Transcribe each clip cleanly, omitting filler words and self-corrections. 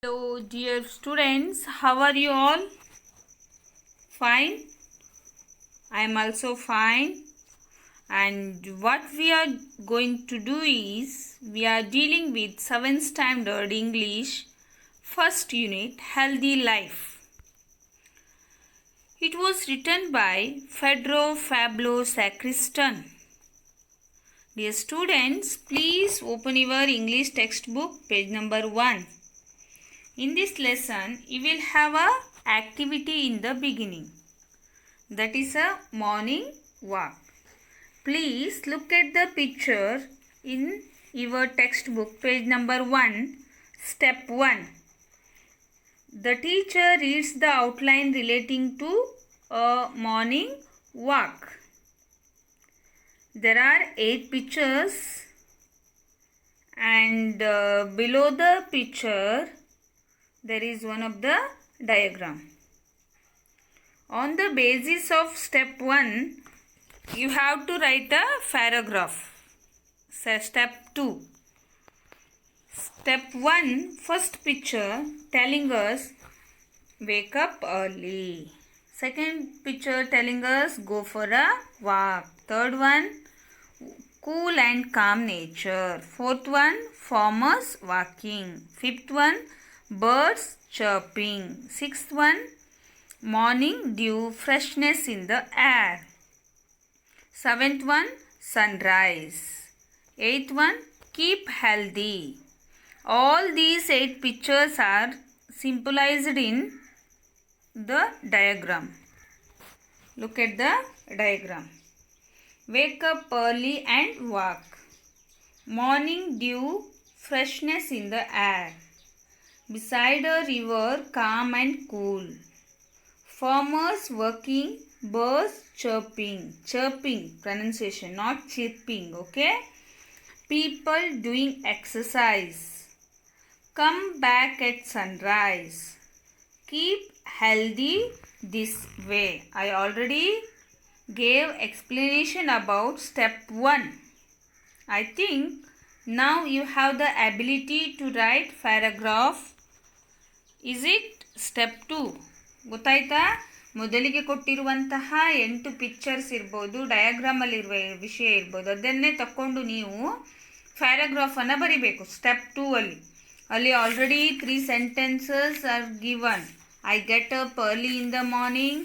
Hello, dear students. How are you all? Fine. I am also fine. And what we are going to do is we are dealing with 7th standard English first unit Healthy Life. It was written by Pedro Pablo Sacristan. Dear students, please open your English textbook page number 1. In this lesson, you will have a activity in the beginning. That is a morning walk. Please look at the picture in your textbook, page number 1, step 1. The teacher reads the outline relating to a morning walk. There are 8 pictures, and below the picture there is one of the diagram. On the basis of step 1, you have to write a paragraph. Step 2. Step 1, first picture telling us wake up early. Second picture telling us go for a walk. Third one, cool and calm nature. Fourth one, farmers walking. Fifth one, birds chirping. Sixth one, morning dew, freshness in the air. Seventh one, sunrise. Eighth one, keep healthy. All these 8 pictures are symbolized in the diagram. Look at the diagram. Wake up early and walk. Morning dew, freshness in the air. Beside a river, calm and cool. Farmers working, birds chirping. Chirping pronunciation, not chirping, okay? People doing exercise. Come back at sunrise. Keep healthy this way. I already gave explanation about step 1. I think now you have the ability to write paragraph. Is it step 2? ಗೊತ್ತಾಯ್ತಾ? ಮೊದಲಿಗೆ ಕೊಟ್ಟಿರುವಂತಹ 8 pictures ಇರ್ಬೋದು, ಡಯಾಗ್ರಾಮಲ್ಲಿರುವ ವಿಷಯ ಇರ್ಬೋದು, ಅದನ್ನೇ ತಕ್ಕೊಂಡು ನೀವು ಪ್ಯಾರಾಗ್ರಾಫನ್ನು ಬರಿಬೇಕು. ಸ್ಟೆಪ್ 2 ಅಲ್ಲಿ already 3 sentences are given. I get up early in the morning.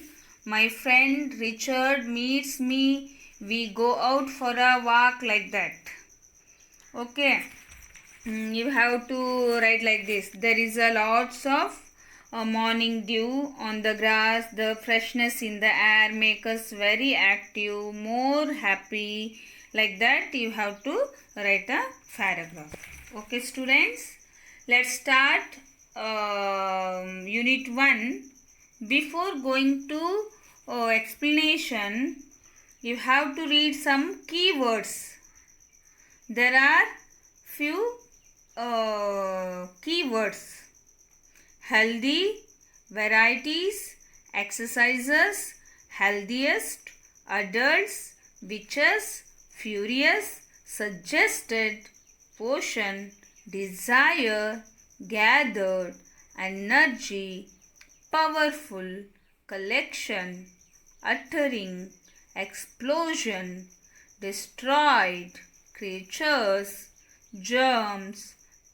My friend Richard meets me. We go out for a walk, like that. Okay. You have to write like this. There is a lots of morning dew on the grass. The freshness in the air make us very active, more happy. Like that you have to write a paragraph. Okay, students. Let's start unit 1. Before going to explanation, you have to read some keywords. There are few keywords. Healthy, varieties, exercises, healthiest, adults, witches, furious, suggested, portion, desire, gathered, energy, powerful, collection, uttering, explosion, destroyed, creatures, germs,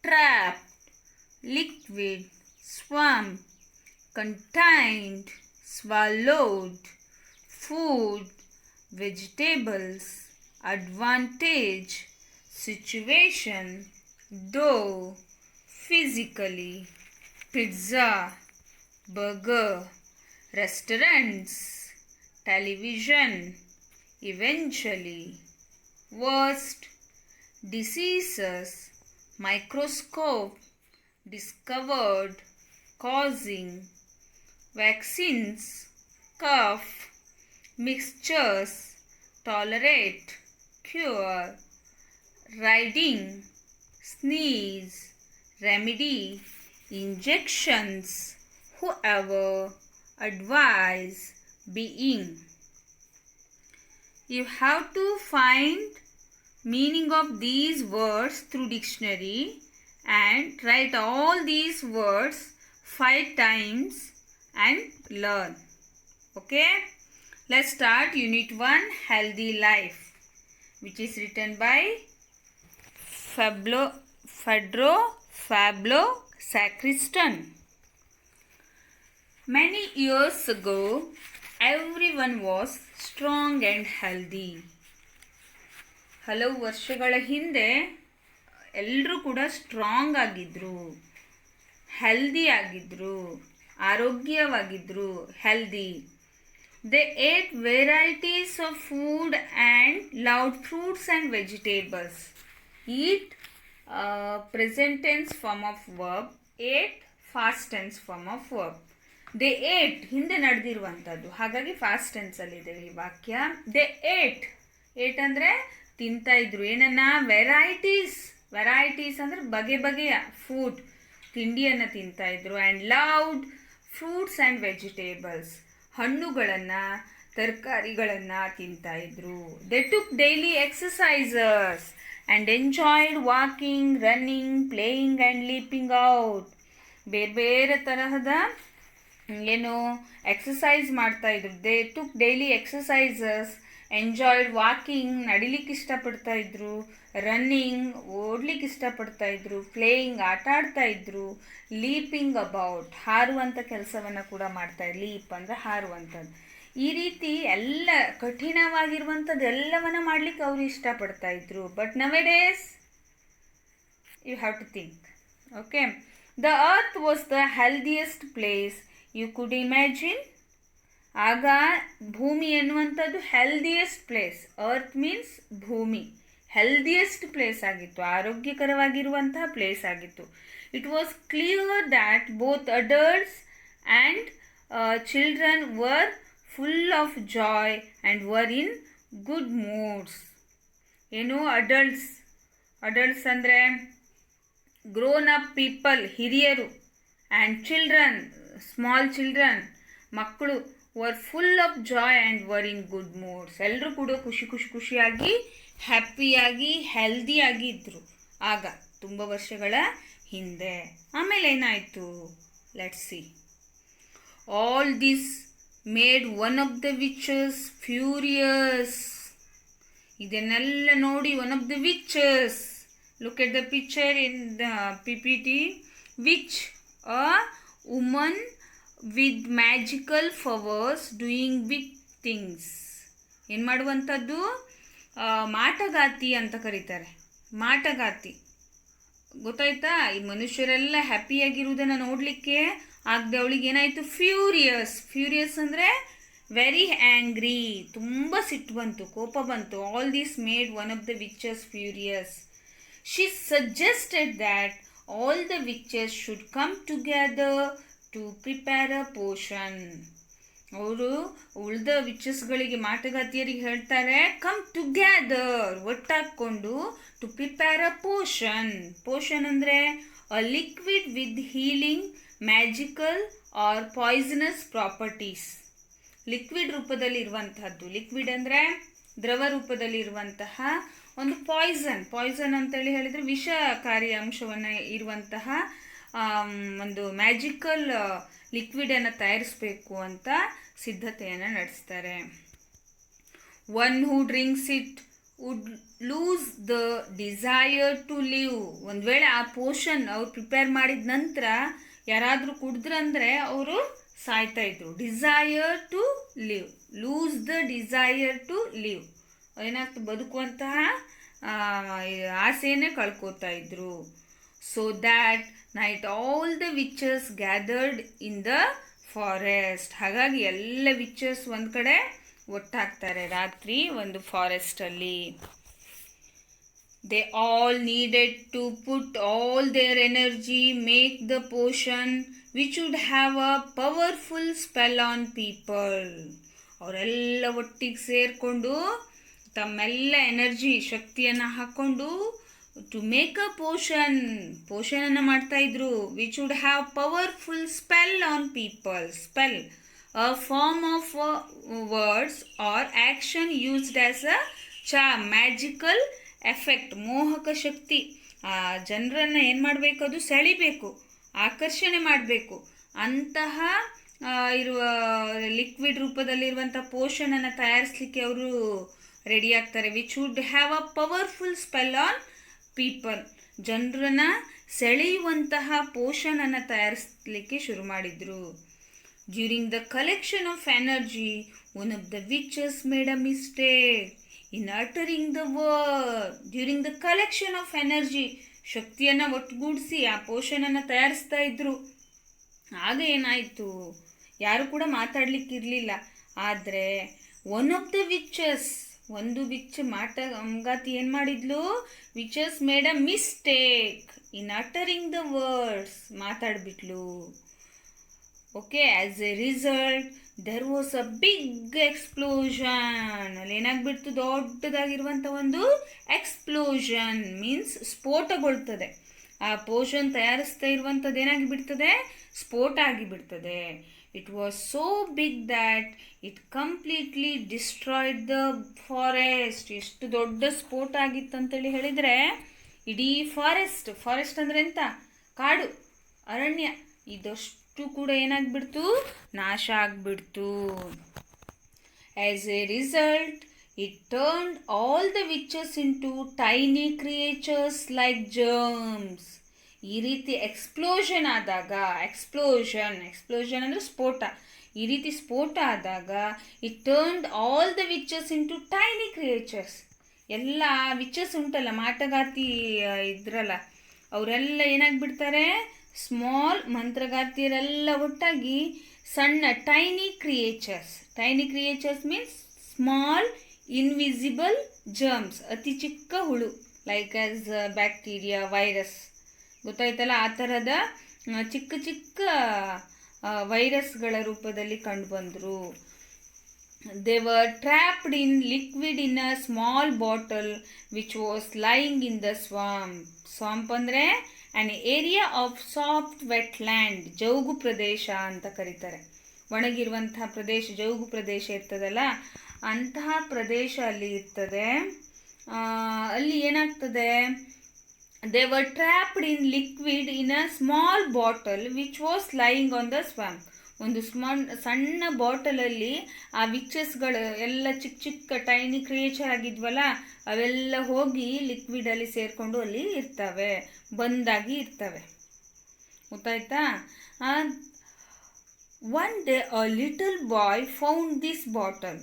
trapped, liquid, swamp, contained, swallowed, food, vegetables, advantage, situation, dough, physically, pizza, burger, restaurants, television, eventually, worst, diseases, microscope, discovered, causing, vaccines, cough, mixtures, tolerate, cure, riding, sneeze, remedy, injections, whoever, advise, being. You have to find meaning of these words through dictionary and write all these words 5 times and learn. Okay, let's start Unit 1, Healthy Life, which is written by Fabio Sacristan. Many years ago, everyone was strong and healthy. ಹಲವು ವರ್ಷಗಳ ಹಿಂದೆ ಎಲ್ಲರೂ ಕೂಡ strong ಆಗಿದ್ರು, healthy ಆಗಿದ್ರು, ಆರೋಗ್ಯವಾಗಿದ್ರು. Healthy. They ate varieties of food and loved fruits and vegetables. Eat present tense form of verb, ate past tense form of verb. They ate ಹಿಂದೆ ನಡೆದಿರುವಂಥದ್ದು, ಹಾಗಾಗಿ ಫಾಸ್ಟ್ ಟೆನ್ಸಲ್ಲಿದೆ ಈ ವಾಕ್ಯ. ದೇ ಏಟ್ ಅಂದರೆ ತಿಂತಾ ಇದ್ರು. ಏನನ್ನ? ವೆರೈಟೀಸ್ ಅಂದರೆ ಬಗೆ ಬಗೆಯ ಫುಡ್, ತಿಂಡಿಯನ್ನು ತಿಂತಾ ಇದ್ರು. And loved fruits and vegetables, ಹಣ್ಣುಗಳನ್ನು ತರಕಾರಿಗಳನ್ನು ತಿಂತಾ ಇದ್ರು. They took daily exercises and enjoyed walking, running, playing and leaping out. ಬೇರೆ ಬೇರೆ ತರಹದ ಎಕ್ಸಸೈಸ್ ಮಾಡ್ತಾ ಇದ್ರು. They took daily exercises, enjoyed walking, ನಡಿಲಿಕ್ಕೆ ಇಷ್ಟಪಡ್ತಾ ಇದ್ರು. ರನ್ನಿಂಗ್, ಓಡ್ಲಿಕ್ಕೆ ಇಷ್ಟಪಡ್ತಾ ಇದ್ರು. ಪ್ಲೇಯಿಂಗ್, ಆಟ ಆಡ್ತಾ ಇದ್ರು. ಲೀಪಿಂಗ್ ಅಬೌಟ್, ಹಾರುವಂಥ ಕೆಲಸವನ್ನು ಕೂಡ ಮಾಡ್ತಾ ಇದ್ರು. ಲೀಪ್ ಅಂದರೆ ಹಾರುವಂಥದ್ದು. ಈ ರೀತಿ ಎಲ್ಲ ಕಠಿಣವಾಗಿರುವಂಥದ್ದು ಎಲ್ಲವನ್ನ ಮಾಡ್ಲಿಕ್ಕೆ ಅವರು ಇಷ್ಟಪಡ್ತಾ ಇದ್ರು. But nowadays you have to think. Okay, the earth was the healthiest place you could imagine. ಆಗ ಭೂಮಿ ಎನ್ನುವಂಥದ್ದು ಹೆಲ್ದಿಯೆಸ್ಟ್ ಪ್ಲೇಸ್. ಅರ್ತ್ ಮೀನ್ಸ್ ಭೂಮಿ. ಹೆಲ್ದಿಯೆಸ್ಟ್ ಪ್ಲೇಸ್ ಆಗಿತ್ತು, ಆರೋಗ್ಯಕರವಾಗಿರುವಂತಹ ಪ್ಲೇಸ್ ಆಗಿತ್ತು. It was clear that both adults and children were full of joy and were in good moods. ಏನು? Adults ಅಂದರೆ grown up people, ಹಿರಿಯರು. ಆ್ಯಂಡ್ ಚಿಲ್ಡ್ರನ್, ಸ್ಮಾಲ್ ಚಿಲ್ಡ್ರನ್, ಮಕ್ಕಳು. Were full of joy and were in good moods. ಎಲ್ಲರೂ ಕೂಡ ಖುಷಿಯಾಗಿ, ಹ್ಯಾಪಿಯಾಗಿ, ಹೆಲ್ದಿಯಾಗಿ ಇದ್ದರು ಆಗ, ತುಂಬ ವರ್ಷಗಳ ಹಿಂದೆ. ಆಮೇಲೆ ಏನಾಯಿತು? Let's see. All this made one of the witches furious. ಇದನ್ನೆಲ್ಲ ನೋಡಿ one of the witches, look at the picture in the PPT. Which? A woman with magical powers doing big things. ಏನು ಮಾಡುವಂಥದ್ದು? ಮಾಟಗಾತಿ ಅಂತ ಕರೀತಾರೆ. ಮಾಟಗಾತಿ ಗೊತ್ತಾಯ್ತಾ? ಈ ಮನುಷ್ಯರೆಲ್ಲ ಹ್ಯಾಪಿಯಾಗಿರುವುದನ್ನು ನೋಡಲಿಕ್ಕೆ ಆಗದೆ ಅವಳಿಗೆ ಏನಾಯಿತು? ಫ್ಯೂರಿಯಸ್ ಅಂದರೆ ವೆರಿ ಆ್ಯಂಗ್ರಿ, ತುಂಬ ಸಿಟ್ಟು ಬಂತು, ಕೋಪ ಬಂತು. All this made one of the witches furious. She suggested that all the witches should come together to prepare a potion. ಅವರು ಉಳಿದ ವಿಚಸ್ಗಳಿಗೆ, ಮಾಟಗಾತಿಯರಿಗೆ ಹೇಳ್ತಾರೆ, ಕಮ್ ಟುಗೆದರ್, ಒಟ್ಟಾಕೊಂಡು, ಟು ಪ್ರಿಪೇರ್ ಅ ಪೋಷನ್ ಅಂದರೆ a liquid with healing, magical or poisonous properties. Liquid ರೂಪದಲ್ಲಿ ಇರುವಂತಹದ್ದು. Liquid ಅಂದರೆ ದ್ರವ ರೂಪದಲ್ಲಿ ಇರುವಂತಹ ಒಂದು ಪಾಯ್ಸನ್ ಅಂತೇಳಿ ಹೇಳಿದರೆ ವಿಷಕಾರಿ ಅಂಶವನ್ನು ಇರುವಂತಹ ಒಂದು ಮ್ಯಾಜಿಕಲ್ ಲಿಕ್ವಿಡನ್ನು ತಯಾರಿಸಬೇಕು ಅಂತ ಸಿದ್ಧತೆಯನ್ನು ನಡೆಸ್ತಾರೆ. One who drinks it would lose the desire to live. ಒಂದು ವೇಳೆ ಆ ಪೋಷನ್ ಅವ್ರು ಪ್ರಿಪೇರ್ ಮಾಡಿದ ನಂತರ ಯಾರಾದರೂ ಕುಡಿದ್ರಂದ್ರೆ ಅವರು ಸಾಯ್ತಾ ಇದ್ರು. Desire to live, lose the desire to live. ಏನಾಗ್ತದೆ? ಬದುಕುವಂತಹ ಆಸೆಯನ್ನೇ ಕಳ್ಕೋತಾ ಇದ್ರು. So that night all the witches gathered in the forest. ಹಾಗಾಗಿ ಎಲ್ಲ ವಿಚಸ್ ಒಂದು ಕಡೆ ಒಟ್ಟಾಗ್ತಾರೆ ರಾತ್ರಿ ಒಂದು ಫಾರೆಸ್ಟಲ್ಲಿ. They all needed to put all their energy, make the potion which would have a powerful spell on people. ಅವರೆಲ್ಲ ಒಟ್ಟಿಗೆ ಸೇರಿಕೊಂಡು ತಮ್ಮೆಲ್ಲ ಎನರ್ಜಿ, ಶಕ್ತಿಯನ್ನು ಹಾಕ್ಕೊಂಡು ಟು ಮೇಕ್ ಅ ಪೋಷನನ್ನು ಮಾಡ್ತಾ ಇದ್ರು. Which would have powerful spell on people. Spell, a form of words or action used as a charm, magical effect, ಮೋಹಕ ಶಕ್ತಿ. ಆ ಜನರನ್ನು ಏನು ಮಾಡಬೇಕು, ಅದು ಸೆಳಿಬೇಕು, ಆಕರ್ಷಣೆ ಮಾಡಬೇಕು. ಅಂತಹ ಇರುವ ಲಿಕ್ವಿಡ್ ರೂಪದಲ್ಲಿರುವಂಥ ಪೋಷನನ್ನು ತಯಾರಿಸಲಿಕ್ಕೆ ಅವರು ರೆಡಿ ಆಗ್ತಾರೆ. Which would have a powerful spell on people. ಜನರನ್ನ ಸೆಳೆಯುವಂತಹ ಪೋಷನನ್ನು ತಯಾರಿಸಲಿಕ್ಕೆ ಶುರು ಮಾಡಿದರು. During the collection of energy one of the witches made a mistake in uttering the word. During the collection of energy, ಶಕ್ತಿಯನ್ನು ಒಟ್ಟುಗೂಡಿಸಿ ಆ ಪೋಷನನ್ನು ತಯಾರಿಸ್ತಾ ಇದ್ರು. ಆಗ ಏನಾಯಿತು, ಯಾರು ಕೂಡ ಮಾತಾಡಲಿಕ್ಕಿರಲಿಲ್ಲ. ಆದರೆ ಒನ್ ಆಫ್ ದ ವಿಚಸ್, ಒಂದು ವಿಚ್ ಅಂಗಾತಿ ಏನು ಮಾಡಿದ್ಲು, witches made a mistake in uttering the words, ಮಾತಾಡ್ಬಿಟ್ಲು. Okay, as a result there was a big explosion. ಅಲ್ಲಿ ಏನಾಗ್ಬಿಡ್ತು, ದೊಡ್ಡದಾಗಿರುವಂಥ ಒಂದು ಎಕ್ಸ್ಪ್ಲೋಷನ್ ಮೀನ್ಸ್ ಸ್ಫೋಟಗೊಳ್ತದೆ. ಆ ಪೋಷನ್ ತಯಾರಿಸ್ತಾ ಇರುವಂಥದ್ದು ಏನಾಗಿಬಿಡ್ತದೆ, ಸ್ಫೋಟ ಆಗಿಬಿಡ್ತದೆ. It was so big that it completely destroyed the forest. ಎಷ್ಟು ದೊಡ್ಡ ಸ್ಫೋಟ ಆಗಿತ್ತಂತೇಳಿ ಹೇಳಿದರೆ, ಇಡೀ ಫಾರೆಸ್ಟ್ ಅಂದರೆ ಎಂತ, ಕಾಡು, ಅರಣ್ಯ, ಇದಷ್ಟು ಕೂಡ ಏನಾಗ್ಬಿಡ್ತು, ನಾಶ ಆಗ್ಬಿಡ್ತು. As a result it turned all the witches into tiny creatures like germs. ಈ ರೀತಿ ಎಕ್ಸ್ಪ್ಲೋಷನ್ ಆದಾಗ, ಎಕ್ಸ್ಪ್ಲೋಷನ್ ಅಂದರೆ ಸ್ಫೋಟ, ಈ ರೀತಿ ಸ್ಫೋಟ ಆದಾಗ it turned all the witches into tiny creatures. ಎಲ್ಲ ವಿಚಸ್ ಉಂಟಲ್ಲ, ಮಾಟಗಾತಿ ಇದ್ರಲ್ಲ, ಅವರೆಲ್ಲ ಏನಾಗ್ಬಿಡ್ತಾರೆ, ಸ್ಮಾಲ್, ಮಂತ್ರಗಾತಿಯರೆಲ್ಲ ಒಟ್ಟಾಗಿ ಸಣ್ಣ tiny creatures means small invisible germs, ಅತಿ ಚಿಕ್ಕ ಹುಳು, ಲೈಕ್ ಆಸ್ ಬ್ಯಾಕ್ಟೀರಿಯಾ, ವೈರಸ್, ಗೊತ್ತಾಯ್ತಲ್ಲ, ಆ ಥರದ ಚಿಕ್ಕ ಚಿಕ್ಕ ವೈರಸ್ಗಳ ರೂಪದಲ್ಲಿ ಕಂಡುಬಂದರು. They were trapped in liquid in a small bottle which was lying in the swamp ಅಂದರೆ an area of soft wetland, ಜೌಗು ಪ್ರದೇಶ ಅಂತ ಕರೀತಾರೆ. ಒಣಗಿರುವಂತಹ ಪ್ರದೇಶ, ಜೌಗು ಪ್ರದೇಶ ಇರ್ತದಲ್ಲ, ಅಂತಹ ಪ್ರದೇಶ ಅಲ್ಲಿ ಇರ್ತದೆ. ಅಲ್ಲಿ ಏನಾಗ್ತದೆ, they were trapped in liquid in a small bottle which was lying on the swamp. ಒಂದು ಸಣ್ಣ ಬಾಟಲಲ್ಲಿ ಆ ವಿಚಸ್ಗಳು ಎಲ್ಲ ಚಿಕ್ಕ ಚಿಕ್ಕ ಟೈನಿ ಕ್ರಿಯೇಚರ್ ಆಗಿದ್ವಲ್ಲ, ಅವೆಲ್ಲ ಹೋಗಿ ಲಿಕ್ವಿಡಲ್ಲಿ ಸೇರಿಕೊಂಡು ಅಲ್ಲಿ ಇರ್ತವೆ, ಬಂದಾಗಿ ಇರ್ತವೆ. ಗೊತ್ತಾಯ್ತಾ? One day a little boy found this bottle.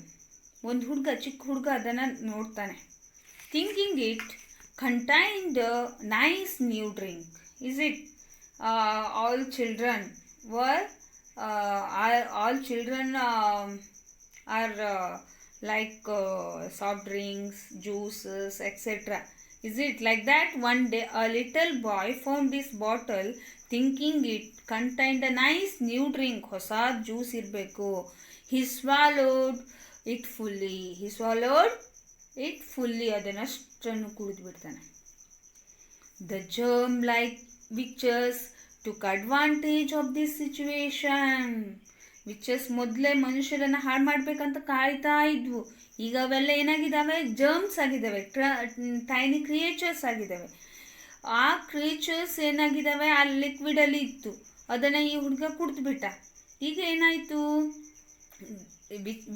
ಒಂದು ಚಿಕ್ಕ ಹುಡುಗ ಅದನ್ನು ನೋಡ್ತಾನೆ. Thinking it contained nice new drink. Is it all children are like soft drinks, juices, etc. Is it like that? One day a little boy found this bottle thinking it contained a nice new drink. ಹೊಸ juice ಇರಬೇಕು. He swallowed it fully. ಅದನ್ನಷ್ಟನ್ನು ಕುಡಿದ್ಬಿಡ್ತಾನೆ. The germ-like witches took advantage of this situation. Witches ಮೊದಲೇ ಮನುಷ್ಯರನ್ನು ಹಾಳು ಮಾಡಬೇಕಂತ ಕಾಯ್ತಾ ಇದ್ವು. ಈಗ ಅವೆಲ್ಲ ಏನಾಗಿದ್ದಾವೆ, ಜರ್ಮ್ಸ್ ಆಗಿದ್ದಾವೆ, ಟೈನಿ ಕ್ರಿಯೇಚರ್ಸ್ ಆಗಿದ್ದಾವೆ. ಆ ಕ್ರಿಯೇಚರ್ಸ್ ಏನಾಗಿದ್ದಾವೆ, ಆ ಲಿಕ್ವಿಡಲ್ಲಿ ಇತ್ತು, ಅದನ್ನು ಈ ಹುಡುಗ ಕುಡಿದ್ಬಿಟ್ಟ. ಈಗ ಏನಾಯಿತು,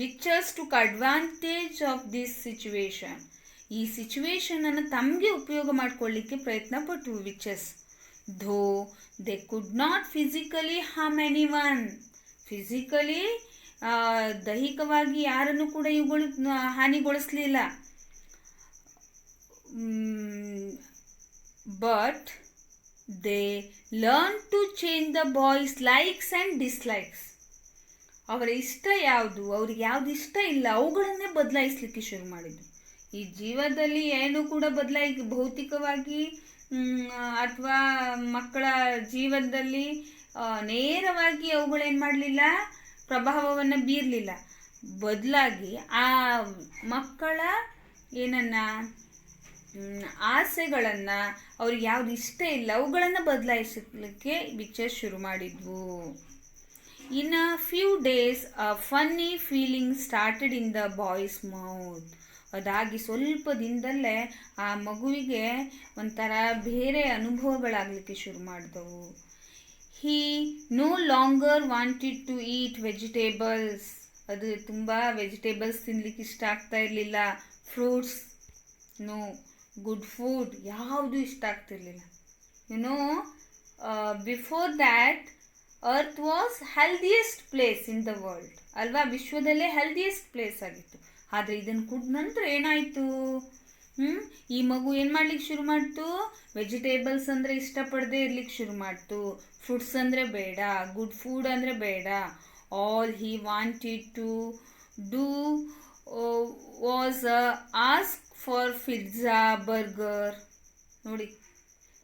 witches took advantage of this situation. ಈ ಸಿಚುವೇಶನನ್ನು ತಮಗೆ ಉಪಯೋಗ ಮಾಡಿಕೊಳ್ಳಿಕ್ಕೆ ಪ್ರಯತ್ನ ಪಟ್ಟವು witches. Though they could not physically harm anyone. Physically ದೈಹಿಕವಾಗಿ ಯಾರನ್ನು ಕೂಡ ಇವುಗಳು ಹಾನಿಗೊಳಿಸಲಿಲ್ಲ. But they learn to change the boy's likes and dislikes. ಅವರ ಇಷ್ಟ ಯಾವುದು, ಅವ್ರಿಗೆ ಯಾವುದು ಇಷ್ಟ ಇಲ್ಲ, ಅವುಗಳನ್ನೇ ಬದಲಾಯಿಸಲಿಕ್ಕೆ ಶುರು ಮಾಡಿದ್ರು. ಈ ಜೀವನದಲ್ಲಿ ಏನು ಕೂಡ ಭೌತಿಕವಾಗಿ ಅಥವಾ ಮಕ್ಕಳ ಜೀವನದಲ್ಲಿ ನೇರವಾಗಿ ಅವುಗಳೇನು ಮಾಡಲಿಲ್ಲ, ಪ್ರಭಾವವನ್ನು ಬೀರಲಿಲ್ಲ. ಬದಲಾಗಿ ಆ ಮಕ್ಕಳ ಆಸೆಗಳನ್ನು, ಅವ್ರಿಗೆ ಯಾವುದು ಇಷ್ಟ ಇಲ್ಲ ಅವುಗಳನ್ನು ಬದಲಾಯಿಸಲಿಕ್ಕೆ ವಿಚಸ್ ಶುರು ಮಾಡಿದ್ವು. In a few days, a funny feeling started in the boy's mouth. ಅದಾಗಿ ಸ್ವಲ್ಪ ದಿನದಲ್ಲೇ ಆ ಮಗುವಿಗೆ ಒಂಥರ ಬೇರೆ ಅನುಭವಗಳಾಗಲಿಕ್ಕೆ ಶುರು ಮಾಡಿದವು. He no longer wanted to eat vegetables. ಅದು ತುಂಬ ವೆಜಿಟೇಬಲ್ಸ್ ತಿನ್ನಲಿಕ್ಕೆ ಇಷ್ಟ ಆಗ್ತಾ ಇರಲಿಲ್ಲ. ಫ್ರೂಟ್ಸ್ ನೋ, ಗುಡ್ ಫುಡ್ ಯಾವುದು ಇಷ್ಟ ಆಗ್ತಿರ್ಲಿಲ್ಲ. Before that earth was healthiest place in the world ಅಲ್ವಾ, ವಿಶ್ವದಲ್ಲೇ ಹೆಲ್ದಿಯೆಸ್ಟ್ ಪ್ಲೇಸ್ ಆಗಿತ್ತು. ಆದರೆ ಇದನ್ನು ಕುಡಿದ ನಂತರ ಏನಾಯಿತು, ಈ ಮಗು ಏನು ಮಾಡ್ಲಿಕ್ಕೆ ಶುರು ಮಾಡ್ತು, ವೆಜಿಟೇಬಲ್ಸ್ ಅಂದರೆ ಇಷ್ಟಪಡದೆ ಇರ್ಲಿಕ್ಕೆ ಶುರು ಮಾಡ್ತು. ಫ್ರೂಟ್ಸ್ ಅಂದರೆ ಬೇಡ, ಗುಡ್ ಫುಡ್ ಅಂದರೆ ಬೇಡ. All he wanted to do was ask for pizza, burger. ನೋಡಿ,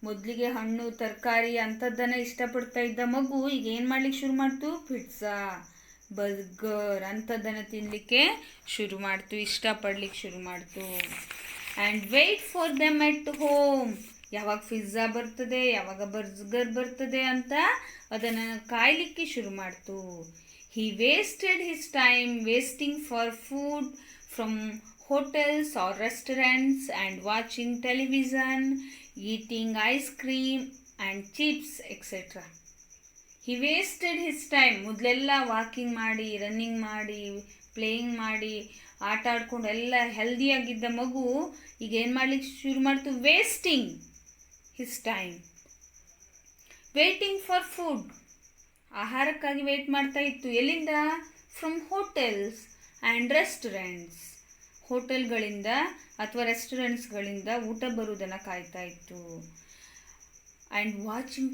ಮೊದಲಿಗೆ ಹಣ್ಣು ತರಕಾರಿ ಅಂಥದ್ದನ್ನು ಇಷ್ಟಪಡ್ತಾ ಇದ್ದ ಮಗು ಈಗ ಏನು ಮಾಡ್ಲಿಕ್ಕೆ ಶುರು ಮಾಡ್ತು, ಪಿಜ್ಜಾ, ಬರ್ಗರ್ ಅಂಥದ್ದನ್ನು ತಿನ್ನಲಿಕ್ಕೆ ಶುರು ಮಾಡ್ತು, ಇಷ್ಟಪಡ್ಲಿಕ್ಕೆ ಶುರು ಮಾಡ್ತು. And wait for them at home. ಯಾವಾಗ ಪಿಜ್ಜಾ ಬರ್ತದೆ, ಯಾವಾಗ ಬರ್ಗರ್ ಬರ್ತದೆ ಅಂತ ಅದನ್ನು ಕಾಯಲಿಕ್ಕೆ ಶುರು ಮಾಡ್ತು. He wasted his time wasting for food from hotels or restaurants and watching television, eating ice cream and chips, etc. He wasted his time. ಮೊದಲೆಲ್ಲ ವಾಕಿಂಗ್ ಮಾಡಿ, ರನ್ನಿಂಗ್ ಮಾಡಿ, ಪ್ಲೇಯಿಂಗ್ ಮಾಡಿ, ಆಟ ಆಡ್ಕೊಂಡು ಎಲ್ಲ ಹೆಲ್ದಿಯಾಗಿದ್ದ ಮಗು ಈಗ ಏನು ಮಾಡ್ಲಿಕ್ಕೆ ಶುರು ಮಾಡ್ತು, wasting his time, waiting for food. ಆಹಾರಕ್ಕಾಗಿ ವೇಟ್ ಮಾಡ್ತಾ ಇತ್ತು. ಎಲ್ಲಿಂದ? From hotels and restaurants. ಹೋಟೆಲ್ಗಳಿಂದ ಅಥವಾ ರೆಸ್ಟೋರೆಂಟ್ಸ್ಗಳಿಂದ ಊಟ ಬರುವುದನ್ನು ಕಾಯ್ತಾ ಇತ್ತು. And watching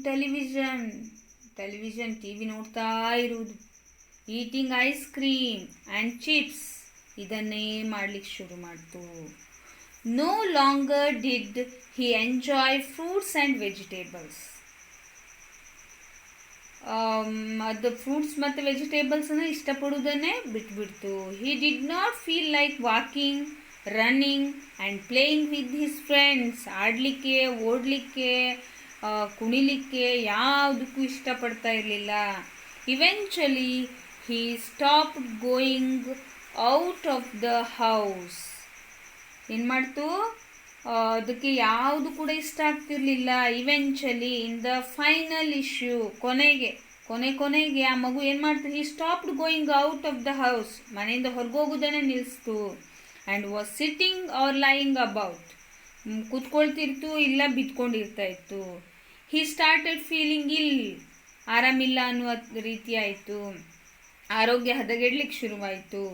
television T V ನೋಡ್ತಾ ಇರುವುದು. Eating ice cream and chips ಇದನ್ನೇ ಮಾಡಲಿಕ್ಕೆ ಶುರು ಮಾಡ್ತು. No longer did he enjoy fruits and vegetables. ಅದು ಫ್ರೂಟ್ಸ್ ಮತ್ತು ವೆಜಿಟೇಬಲ್ಸನ್ನು ಇಷ್ಟಪಡುವುದನ್ನೇ ಬಿಟ್ಬಿಡ್ತು. He did not feel like walking, running and playing with his friends. ಆಡಲಿಕ್ಕೆ, ಓಡಲಿಕ್ಕೆ, ಕುಣಿಲಿಕ್ಕೆ ಯಾವುದಕ್ಕೂ ಇಷ್ಟಪಡ್ತಾ ಇರಲಿಲ್ಲ. Eventually he stopped going out of the house. ಏನು ಮಾಡ್ತು, ಅದಕ್ಕೆ ಯಾವುದು ಕೂಡ ಇಷ್ಟ ಆಗ್ತಿರ್ಲಿಲ್ಲ. Eventually in the final issue, ಕೊನೆಗೆ ಆ ಮಗು ಏನು ಮಾಡ್ತು, he stopped going out of the house, ಮನೆಯಿಂದ ಹೊರಗೋಗೋದನ್ನೇ ನಿಲ್ಲಿಸ್ತು. And was sitting or lying about, ಕೂತ್ಕೊಳ್ತಿರ್ತು ಇಲ್ಲ ಬಿದ್ಕೊಂಡಿರ್ತಾ ಇತ್ತು. ಹಿ ಸ್ಟಾರ್ಟೆಡ್ ಫೀಲಿಂಗ್ ಇಲ್, ಆರಾಮಿಲ್ಲ ಅನ್ನುವ ರೀತಿ ಆಯಿತು, ಆರೋಗ್ಯ ಹದಗೆಡ್ಲಿಕ್ಕೆ ಶುರುವಾಯಿತು.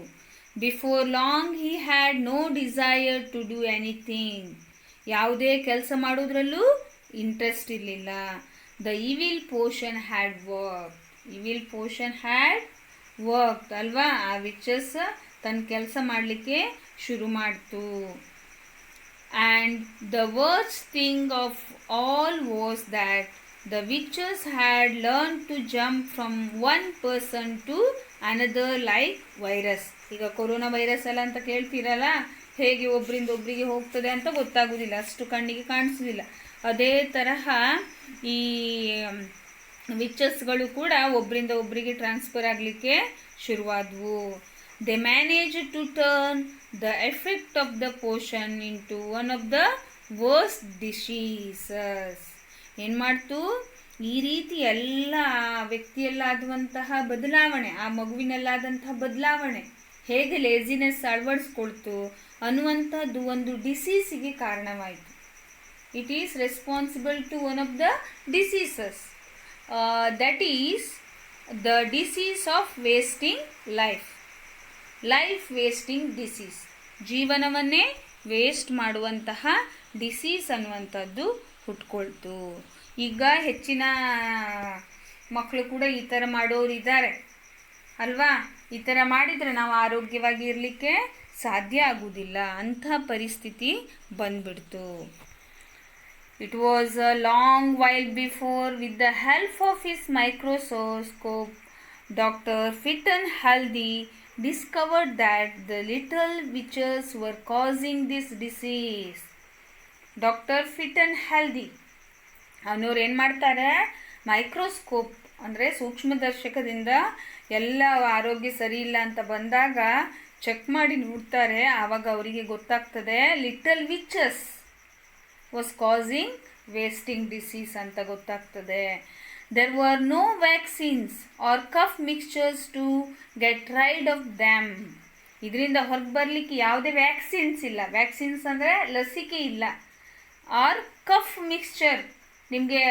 Before long he had no desire to do anything. ಯಾವುದೇ ಕೆಲಸ ಮಾಡೋದ್ರಲ್ಲೂ ಇಂಟ್ರೆಸ್ಟ್ ಇರಲಿಲ್ಲ. The evil potion had worked ಅಲ್ವಾ, ಆ ವಿಚಸ್ ತನ್ನ ಕೆಲಸ ಮಾಡಲಿಕ್ಕೆ ಶುರು ಮಾಡ್ತು. And the worst thing of all was that the witches had learn to jump from one person to another like virus. ಈಗ ಕೊರೋನಾ ವೈರಸ್ ಅಲ್ಲ ಅಂತ ಕೇಳ್ತೀರಲ್ಲ, ಹೇಗೆ ಒಬ್ಬರಿಂದ ಒಬ್ಬರಿಗೆ ಹೋಗ್ತದೆ ಅಂತ ಗೊತ್ತಾಗೋದಿಲ್ಲ, ಅಷ್ಟು ಕಣ್ಣಿಗೆ ಕಾಣಿಸೋದಿಲ್ಲ. ಅದೇ ತರಹ ಈ ವಿಚಸ್ಗಳು ಕೂಡ ಒಬ್ಬರಿಂದ ಒಬ್ಬರಿಗೆ ಟ್ರಾನ್ಸ್ಫರ್ ಆಗಲಿಕ್ಕೆ ಶುರುವಾದವು. They manage to turn the effect of the potion into one of the worst diseases. ಏನು ಮಾಡ್ತು, ಈ ರೀತಿ ಎಲ್ಲ ವ್ಯಕ್ತಿಯಲ್ಲಾದಂತಹ ಬದಲಾವಣೆ, ಆ ಮಗುವಿನಲ್ಲಾದಂತಹ ಬದಲಾವಣೆ ಹೇಗೆ ಲೇಜಿನೆಸ್ ಅಳವಡಿಸ್ಕೊಳ್ತು ಅನ್ನುವಂಥದ್ದು ಒಂದು ಡಿಸೀಸಿಗೆ ಕಾರಣವಾಯಿತು. It is responsible to one of the diseases, that is the disease of wasting life wasting disease. ಜೀವನವನ್ನೇ ವೇಸ್ಟ್ ಮಾಡುವಂತಹ ಡಿಸೀಸ್ ಅನ್ನುವಂಥದ್ದು ಹುಟ್ಕೊಳ್ತು. ಈಗ ಹೆಚ್ಚಿನ ಮಕ್ಕಳು ಕೂಡ ಈ ಥರ ಮಾಡೋರು ಇದ್ದಾರೆ ಅಲ್ವಾ. ಈ ಥರ ಮಾಡಿದರೆ ನಾವು ಆರೋಗ್ಯವಾಗಿ ಇರಲಿಕ್ಕೆ ಸಾಧ್ಯ ಆಗುವುದಿಲ್ಲ, ಅಂಥ ಪರಿಸ್ಥಿತಿ ಬಂದ್ಬಿಡ್ತು. It was a long while before, with the help of his microscope, doctor Fit and Healthy discovered that the little witches were causing this disease. Doctor Fit and Healthy ಅವನವ್ರು ಏನು ಮಾಡ್ತಾರೆ, ಮೈಕ್ರೋಸ್ಕೋಪ್ ಅಂದರೆ ಸೂಕ್ಷ್ಮದರ್ಶಕದಿಂದ ಎಲ್ಲ ಆರೋಗ್ಯ ಸರಿ ಇಲ್ಲ ಅಂತ ಬಂದಾಗ ಚೆಕ್ ಮಾಡಿ ನೋಡ್ತಾರೆ, ಆವಾಗ ಅವರಿಗೆ ಗೊತ್ತಾಗ್ತದೆ little witches was causing wasting disease ಅಂತ ಗೊತ್ತಾಗ್ತದೆ. There were no vaccines or cough mixtures to get rid of them. ಇದರಿಂದ ಹೊರಗೆ ಬರಲಿಕ್ಕೆ ಯಾವುದೇ ವ್ಯಾಕ್ಸಿನ್ಸ್ ಇಲ್ಲ. ವ್ಯಾಕ್ಸಿನ್ಸ್ ಅಂದರೆ ಲಸಿಕೆ ಇಲ್ಲ. ಆರ್ ಕಫ್ ಮಿಕ್ಸ್ಚರ್, ನಿಮಗೆ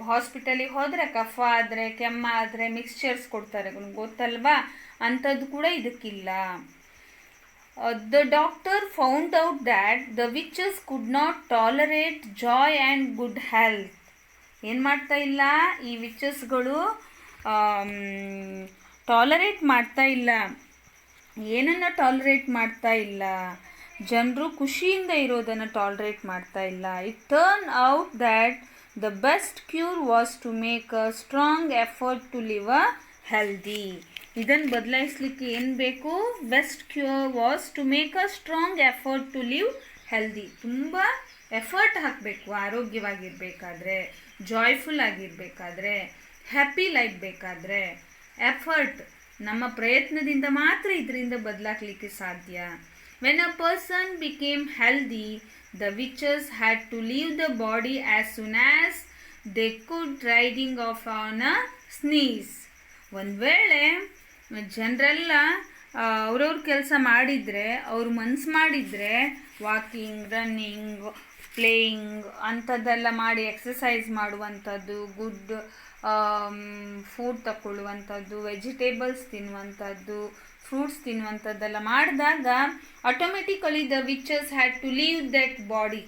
ಹಾಸ್ಪಿಟಲಿಗೆ ಹೋದರೆ ಕಫ ಆದರೆ ಕೆಮ್ಮಾದರೆ ಮಿಕ್ಸ್ಚರ್ಸ್ ಕೊಡ್ತಾರೆ, ನಿಮ್ಗೆ ಗೊತ್ತಲ್ವಾ, ಅಂಥದ್ದು ಕೂಡ ಇದಕ್ಕಿಲ್ಲ. The doctor found out that the witches could not tolerate joy and good health. ಏನು ಮಾಡ್ತಾ ಇಲ್ಲ ಈ ವಿಚಸ್ಗಳು? ಟಾಲರೇಟ್ ಮಾಡ್ತಾ ಇಲ್ಲ. ಏನನ್ನು ಟಾಲರೇಟ್ ಮಾಡ್ತಾ ಇಲ್ಲ? ಜನರು ಖುಷಿಯಿಂದ ಇರೋದನ್ನು ಟಾಲರೇಟ್ ಮಾಡ್ತಾ ಇಲ್ಲ. It turn out that the best cure was to make a strong effort to live a healthy. ಇದನ್ನು ಬದಲಾಯಿಸಲಿಕ್ಕೆ ಏನು ಬೇಕು? Best cure was to make a strong effort to live healthy. ತುಂಬ ಎಫರ್ಟ್ ಹಾಕಬೇಕು ಆರೋಗ್ಯವಾಗಿರಬೇಕಾದ್ರೆ, ಜಾಯ್ಫುಲ್ ಆಗಿರಬೇಕಾದ್ರೆ, ಹ್ಯಾಪಿ ಲೈಫ್ ಬೇಕಾದರೆ. Effort, ನಮ್ಮ ಪ್ರಯತ್ನದಿಂದ ಮಾತ್ರ ಇದರಿಂದ ಬದಲಾಗಲಿಕ್ಕೆ ಸಾಧ್ಯ. When a person became healthy, the witches had to leave the body as soon as they could riding off on a sneeze. ಒಂದು ವೇಳೆ ಜನರೆಲ್ಲ ಅವ್ರವ್ರ ಕೆಲಸ ಮಾಡಿದರೆ, ಅವ್ರು ಮನಸ್ಸು ಮಾಡಿದರೆ, ವಾಕಿಂಗ್, ರನ್ನಿಂಗ್, ಪ್ಲೇಯಿಂಗ್ ಅಂಥದ್ದೆಲ್ಲ ಮಾಡಿ ಎಕ್ಸಸೈಸ್ ಮಾಡುವಂಥದ್ದು, ಗುಡ್ ಫುಡ್ ತಗೊಳ್ಳುವಂಥದ್ದು, ವೆಜಿಟೇಬಲ್ಸ್ ತಿನ್ನುವಂಥದ್ದು, ಫ್ರೂಟ್ಸ್ ತಿನ್ನುವಂಥದ್ದೆಲ್ಲ ಮಾಡಿದಾಗ automatically the witches had to leave that body.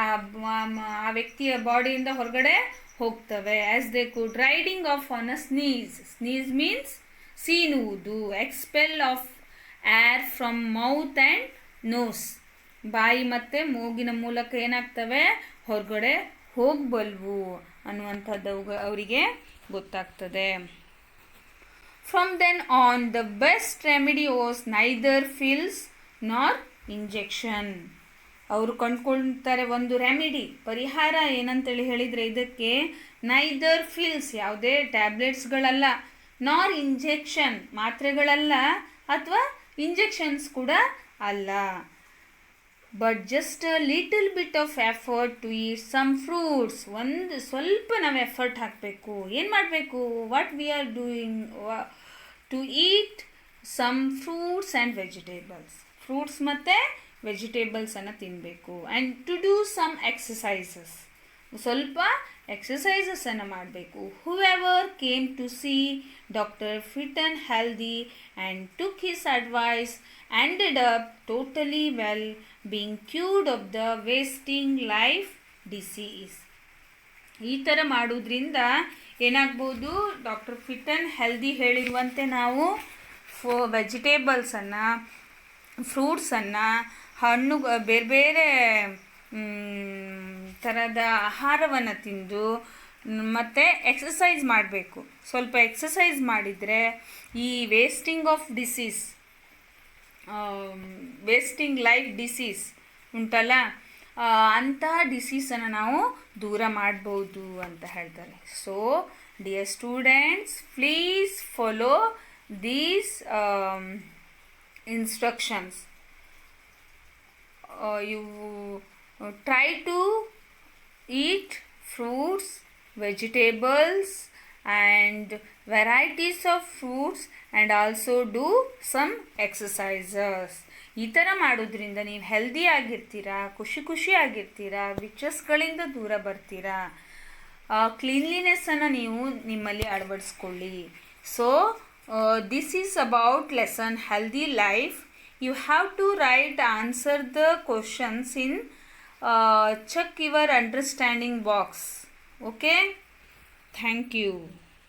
ಆ ವ್ಯಕ್ತಿಯ ಬಾಡಿಯಿಂದ ಹೊರಗಡೆ ಹೋಗ್ತವೆ. As they could riding off on a sneeze. Sneeze means ಸೀನುವುದು. Expel of air from mouth and nose. ಬಾಯಿ ಮತ್ತು ಮೂಗಿನ ಮೂಲಕ ಏನಾಗ್ತವೆ? ಹೊರಗಡೆ ಹೋಗಬಲ್ವು ಅನ್ನುವಂಥದ್ದು ಅವರಿಗೆ ಗೊತ್ತಾಗ್ತದೆ. From then on the best remedy was neither pills nor injection. ಅವರು ಕಂಡುಕೊಳ್ತಾರೆ ಒಂದು ರೆಮಿಡಿ, ಪರಿಹಾರ ಏನಂತೇಳಿ ಹೇಳಿದರೆ ಇದಕ್ಕೆ ನೈದರ್ ಫಿಲ್ಸ್, ಯಾವುದೇ ಟ್ಯಾಬ್ಲೆಟ್ಸ್ಗಳಲ್ಲ, ನಾರ್ ಇಂಜೆಕ್ಷನ್, ಮಾತ್ರೆಗಳಲ್ಲ, ಅಥವಾ ಇಂಜೆಕ್ಷನ್ಸ್ ಕೂಡ ಅಲ್ಲ. But just a little bit of effort to eat some fruits. ಒಂದು ಸ್ವಲ್ಪ ನಾವು ಎಫರ್ಟ್ ಹಾಕಬೇಕು. ಏನು ಮಾಡಬೇಕು? What we are doing to eat some fruits and vegetables. Fruits ಮತ್ತು ವೆಜಿಟೇಬಲ್ಸನ್ನು ತಿನ್ನಬೇಕು. And to do some exercises, ಸ್ವಲ್ಪ ಎಕ್ಸಸೈಸಸನ್ನು ಮಾಡಬೇಕು. Whoever came to see doctor fit and healthy and took his advice ended up totally well, being cured of the wasting life disease. ಈ ಥರ ಮಾಡೋದ್ರಿಂದ ಏನಾಗ್ಬೋದು? ಡಾಕ್ಟರ್ ಫಿಟ್ ಆ್ಯಂಡ್ ಹೆಲ್ದಿ ಹೇಳಿರುವಂತೆ ನಾವು ವೆಜಿಟೇಬಲ್ಸನ್ನು, ಫ್ರೂಟ್ಸನ್ನು, ಹಣ್ಣು, ಬೇರೆ ಬೇರೆ ಥರದ ಆಹಾರವನ್ನು ತಿಂದು ಮತ್ತು ಎಕ್ಸಸೈಸ್ ಮಾಡಬೇಕು. ಸ್ವಲ್ಪ ಎಕ್ಸಸೈಸ್ ಮಾಡಿದರೆ ಈ ವೇಸ್ಟಿಂಗ್ ಲೈಫ್ ಡಿಸೀಸ್ ಉಂಟಲ್ಲ, ಅಂತಹ ಡಿಸೀಸನ್ನು ನಾವು ದೂರ ಮಾಡ್ಬೋದು ಅಂತ ಹೇಳ್ತಾರೆ. So dear students, please follow these instructions. You try to eat fruits, vegetables and varieties of fruits and also do some exercises. ಈ ಥರ ಮಾಡೋದ್ರಿಂದ ನೀವು ಹೆಲ್ದಿ ಆಗಿರ್ತೀರಾ, ಖುಷಿಯಾಗಿರ್ತೀರಾ, ವಿಚಸ್ಗಳಿಂದ ದೂರ ಬರ್ತೀರಾ. ಕ್ಲೀನ್ಲಿನೆಸ್ಸನ್ನು ನೀವು ನಿಮ್ಮಲ್ಲಿ ಅಳವಡಿಸ್ಕೊಳ್ಳಿ. So this is about lesson healthy life. You have to write answer the questions in check your understanding box. Okay, thank you.